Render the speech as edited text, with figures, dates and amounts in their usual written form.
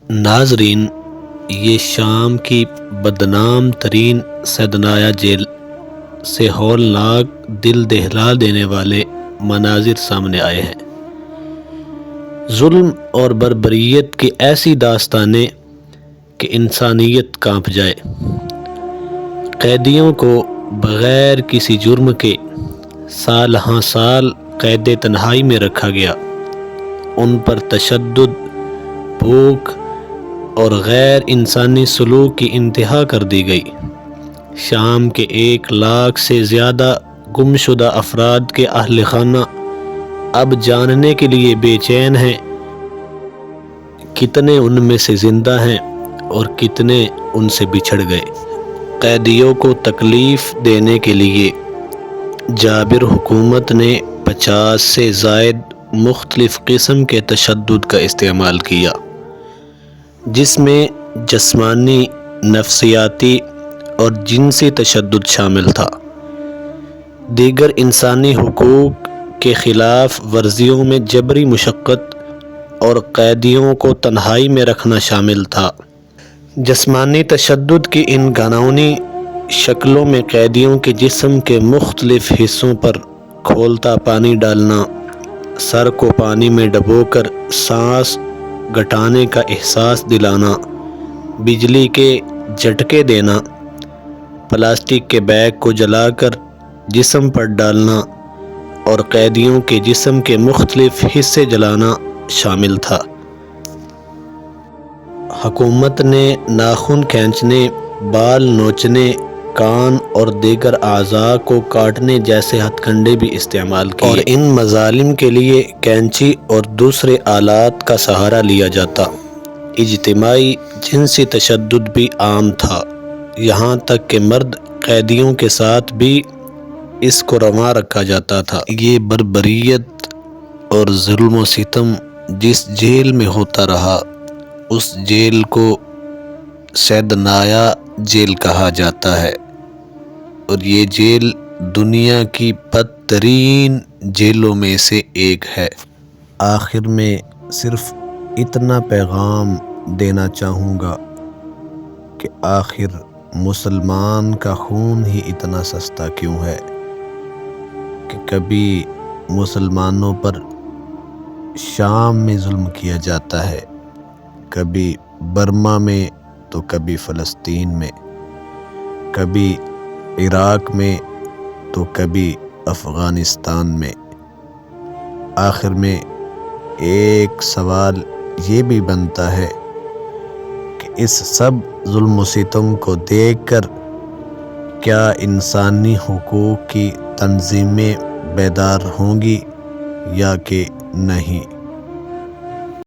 ناظرین، یہ شام کی بدنام ترین صیدنایا جیل سے ہولناک دل دہلا دینے والے مناظر سامنے آئے ہیں۔ ظلم اور بربریت کی ایسی داستانیں کہ انسانیت کانپ جائے۔ قیدیوں کو بغیر کسی جرم کے سال ہاں سال قید تنہائی میں رکھا گیا، ان پر تشدد، بھوک اور غیر انسانی سلوک کی انتہا کر دی گئی۔ شام کے 1 لاکھ سے زیادہ گمشدہ افراد کے اہل خانہ اب جاننے کے لیے بے چین ہیں کتنے ان میں سے زندہ ہیں اور کتنے ان سے بچھڑ گئے۔ قیدیوں کو تکلیف دینے کے لیے جابر حکومت نے 50 سے زائد مختلف قسم کے تشدد کا استعمال کیا، جس میں جسمانی، نفسیاتی اور جنسی تشدد شامل تھا۔ دیگر انسانی حقوق کے خلاف ورزیوں میں جبری مشقت اور قیدیوں کو تنہائی میں رکھنا شامل تھا۔ جسمانی تشدد کی ان گھناؤنی شکلوں میں قیدیوں کے جسم کے مختلف حصوں پر کھولتا پانی ڈالنا، سر کو پانی میں ڈبو کر سانس گھٹانے کا احساس دلانا، بجلی کے جھٹکے دینا، پلاسٹک کے بیگ کو جلا کر جسم پر ڈالنا اور قیدیوں کے جسم کے مختلف حصے جلانا شامل تھا۔ حکومت نے ناخن کھینچنے، بال نوچنے، کان اور دیگر اعضاء کو کاٹنے جیسے ہتھ کنڈے بھی استعمال کیے اور ان مظالم کے لیے کینچی اور دوسرے آلات کا سہارا لیا جاتا۔ اجتماعی جنسی تشدد بھی عام تھا، یہاں تک کہ مرد قیدیوں کے ساتھ بھی اس کو روا رکھا جاتا تھا۔ یہ بربریت اور ظلم و ستم جس جیل میں ہوتا رہا، اس جیل کو صیدنایا جیل کہا جاتا ہے، اور یہ جیل دنیا کی بدترین جیلوں میں سے ایک ہے۔ آخر میں صرف اتنا پیغام دینا چاہوں گا کہ آخر مسلمان کا خون ہی اتنا سستا کیوں ہے کہ کبھی مسلمانوں پر شام میں ظلم کیا جاتا ہے، کبھی برما میں تو کبھی فلسطین میں، کبھی عراق میں تو کبھی افغانستان میں۔ آخر میں ایک سوال یہ بھی بنتا ہے کہ اس سب ظلم و ستم کو دیکھ کر کیا انسانی حقوق کی تنظیمیں بیدار ہوں گی یا کہ نہیں؟